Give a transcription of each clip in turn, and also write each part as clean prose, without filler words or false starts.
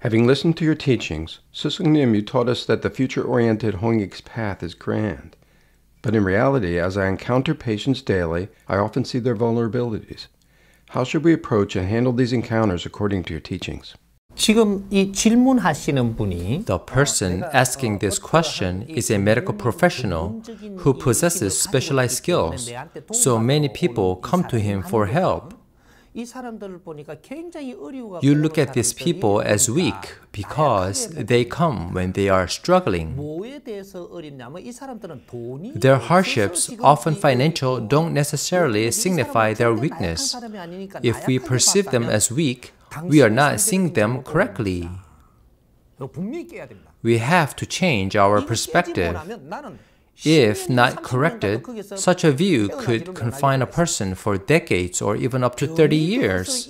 Having listened to your teachings, Seuseungnim, you taught us that the future-oriented Hongik's path is grand. But in reality, as I encounter patients daily, I often see their vulnerabilities. How should we approach and handle these encounters according to your teachings? 지금 이 질문하시는 분이 The person asking this question is a medical professional who possesses specialized skills, so many people come to him for help. You look at these people as weak because they come when they are struggling. Their hardships, often financial, don't necessarily signify their weakness. If we perceive them as weak, we are not seeing them correctly. We have to change our perspective. If not corrected, such a view could confine a person for decades or even up to 30 years.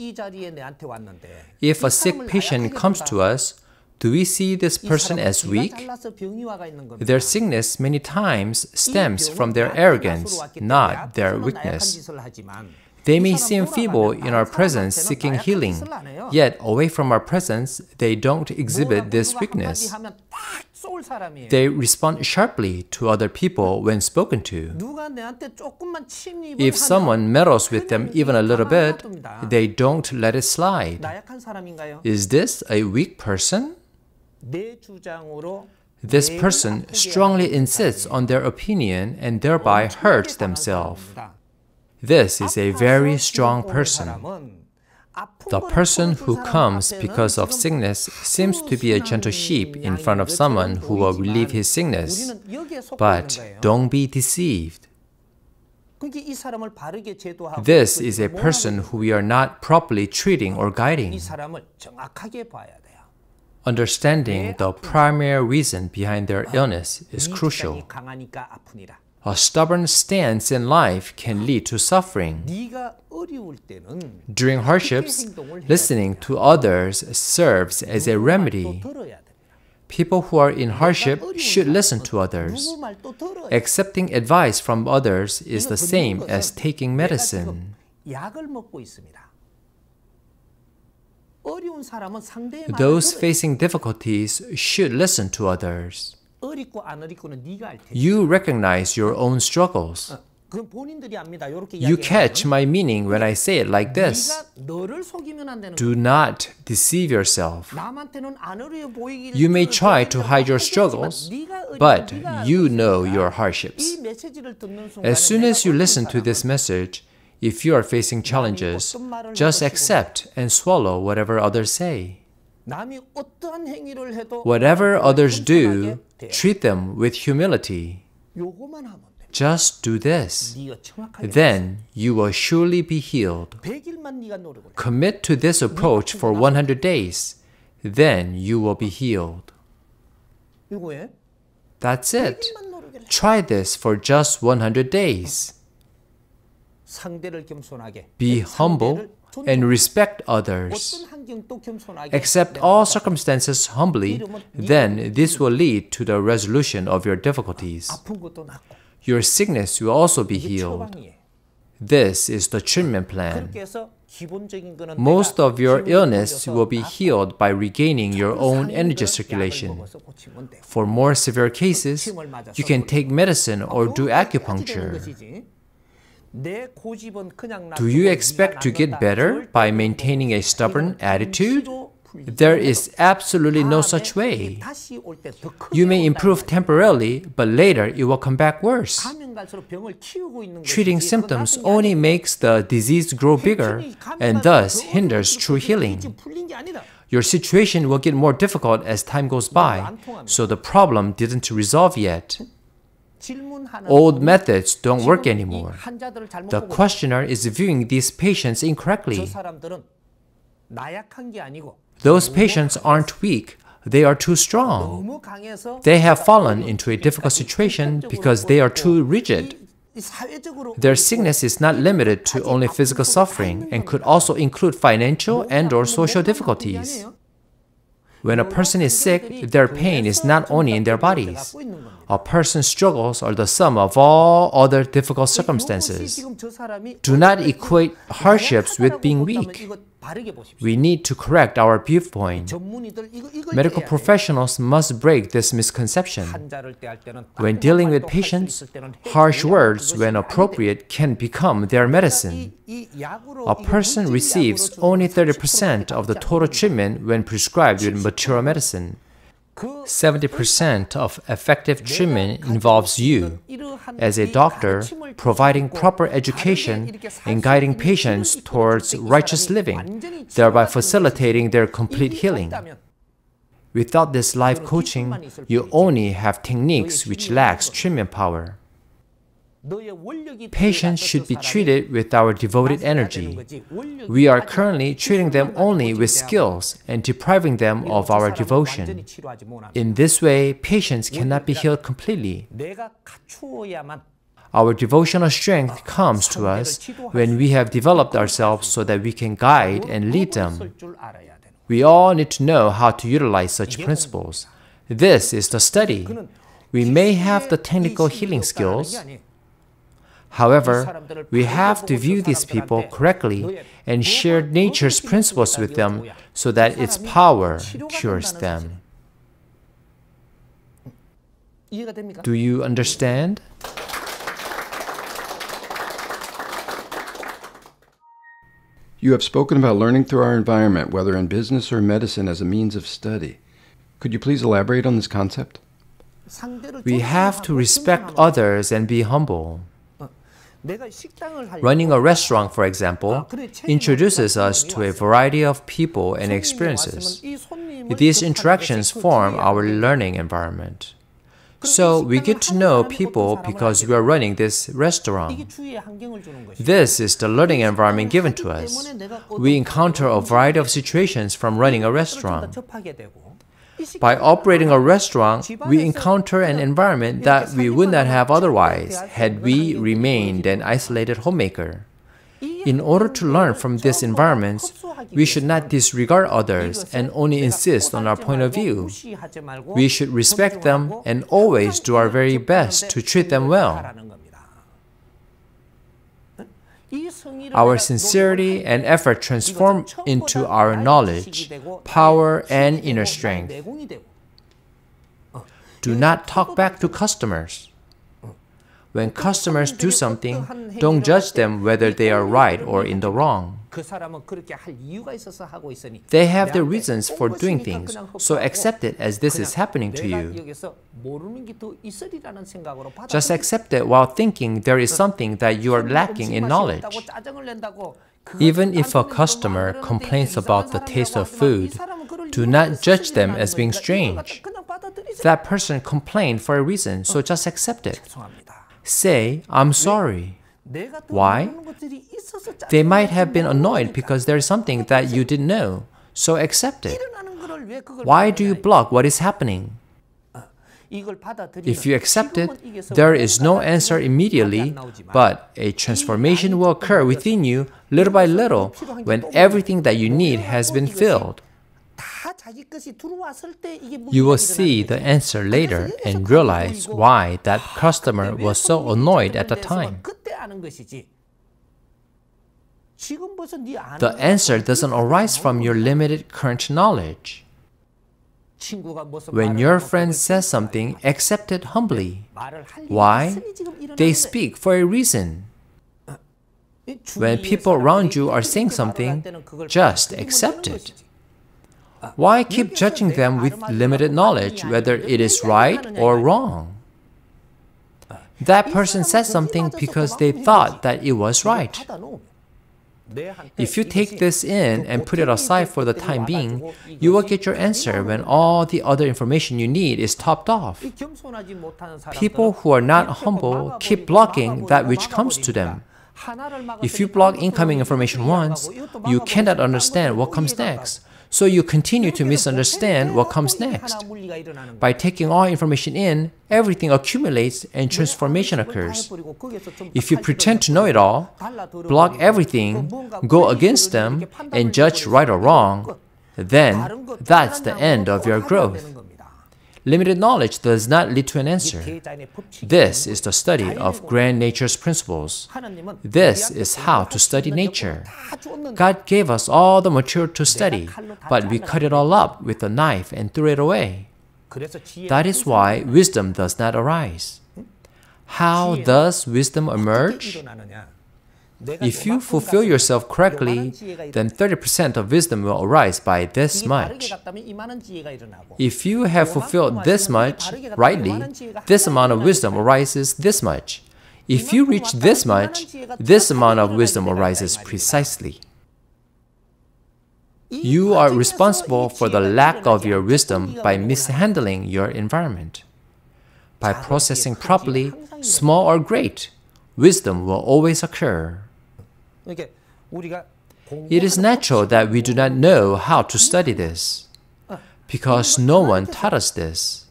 If a sick patient comes to us, do we see this person as weak? Their sickness many times stems from their arrogance, not their weakness. They may seem feeble in our presence seeking healing, yet away from our presence, they don't exhibit this weakness. They respond sharply to other people when spoken to. If someone meddles with them even a little bit, they don't let it slide. Is this a weak person? This person strongly insists on their opinion and thereby hurts themselves. This is a very strong person. The person who comes because of sickness seems to be a gentle sheep in front of someone who will relieve his sickness. But don't be deceived. This is a person who we are not properly treating or guiding. Understanding the primary reason behind their illness is crucial. A stubborn stance in life can lead to suffering. During hardships, listening to others serves as a remedy. People who are in hardship should listen to others. Accepting advice from others is the same as taking medicine. Those facing difficulties should listen to others. You recognize your own struggles. You catch my meaning when I say it like this. Do not deceive yourself. You may try to hide your struggles, but you know your hardships. As soon as you listen to this message, if you are facing challenges, just accept and swallow whatever others say. Whatever others do, treat them with humility. Just do this. Then you will surely be healed. Commit to this approach for 100 days. Then you will be healed. That's it. Try this for just 100 days. Be humble and respect others. Accept all circumstances humbly, then this will lead to the resolution of your difficulties. Your sickness will also be healed. This is the treatment plan. Most of your illness will be healed by regaining your own energy circulation. For more severe cases, you can take medicine or do acupuncture. Do you expect to get better by maintaining a stubborn attitude? There is absolutely no such way. You may improve temporarily, but later it will come back worse. Treating symptoms only makes the disease grow bigger and thus hinders true healing. Your situation will get more difficult as time goes by, so the problem didn't resolve yet. Old methods don't work anymore. The questioner is viewing these patients incorrectly. Those patients aren't weak, they are too strong. They have fallen into a difficult situation because they are too rigid. Their sickness is not limited to only physical suffering and could also include financial and/or social difficulties. When a person is sick, their pain is not only in their bodies. A person's struggles are the sum of all other difficult circumstances. Do not equate hardships with being weak. We need to correct our viewpoint. Medical professionals must break this misconception. When dealing with patients, harsh words, when appropriate, can become their medicine. A person receives only 30% of the total treatment when prescribed with material medicine. 70% of effective treatment involves you, as a doctor, providing proper education and guiding patients towards righteous living, thereby facilitating their complete healing. Without this life coaching, you only have techniques which lacks treatment power. Patients should be treated with our devoted energy. We are currently treating them only with skills and depriving them of our devotion. In this way, patients cannot be healed completely. Our devotional strength comes to us when we have developed ourselves so that we can guide and lead them. We all need to know how to utilize such principles. This is the study. We may have the technical healing skills. However, we have to view these people correctly and share nature's principles with them so that its power cures them. Do you understand? You have spoken about learning through our environment, whether in business or medicine, as a means of study. Could you please elaborate on this concept? We have to respect others and be humble. Running a restaurant, for example, introduces us to a variety of people and experiences. These interactions form our learning environment. So we get to know people because we are running this restaurant. This is the learning environment given to us. We encounter a variety of situations from running a restaurant. By operating a restaurant, we encounter an environment that we would not have otherwise had we remained an isolated homemaker. In order to learn from these environments, we should not disregard others and only insist on our point of view. We should respect them and always do our very best to treat them well. Our sincerity and effort transform into our knowledge, power, and inner strength. Do not talk back to customers. When customers do something, don't judge them whether they are right or in the wrong. They have their reasons for doing things, so accept it as this is happening to you. Just accept it while thinking there is something that you are lacking in knowledge. Even if a customer complains about the taste of food, do not judge them as being strange. That person complained for a reason, so just accept it. Say, I'm sorry. Why? They might have been annoyed because there is something that you didn't know, so accept it. Why do you block what is happening? If you accept it, there is no answer immediately, but a transformation will occur within you little by little when everything that you need has been filled. You will see the answer later and realize why that customer was so annoyed at the time. The answer doesn't arise from your limited current knowledge. When your friend says something, accept it humbly. Why? They speak for a reason. When people around you are saying something, just accept it. Why keep judging them with limited knowledge, whether it is right or wrong? That person said something because they thought that it was right. If you take this in and put it aside for the time being, you will get your answer when all the other information you need is topped off. People who are not humble keep blocking that which comes to them. If you block incoming information once, you cannot understand what comes next. So you continue to misunderstand what comes next. By taking all information in, everything accumulates and transformation occurs. If you pretend to know it all, block everything, go against them, and judge right or wrong, then that's the end of your growth. Limited knowledge does not lead to an answer. This is the study of grand nature's principles. This is how to study nature. God gave us all the material to study, but we cut it all up with a knife and threw it away. That is why wisdom does not arise. How does wisdom emerge? If you fulfill yourself correctly, then 30% of wisdom will arise by this much. If you have fulfilled this much rightly, this amount of wisdom arises this much. If you reach this much, this amount of wisdom arises precisely. You are responsible for the lack of your wisdom by mishandling your environment. By processing properly, small or great, wisdom will always occur. It is natural that we do not know how to study this, because no one taught us this.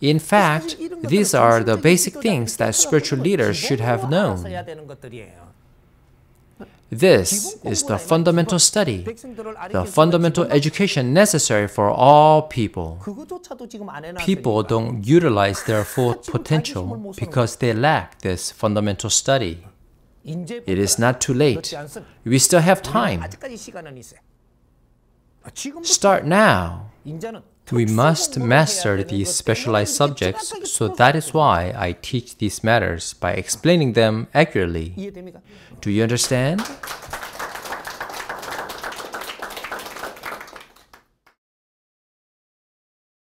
In fact, these are the basic things that spiritual leaders should have known. This is the fundamental study, the fundamental education necessary for all people. People don't utilize their full potential because they lack this fundamental study. It is not too late. We still have time. Start now. We must master these specialized subjects, so that is why I teach these matters by explaining them accurately. Do you understand?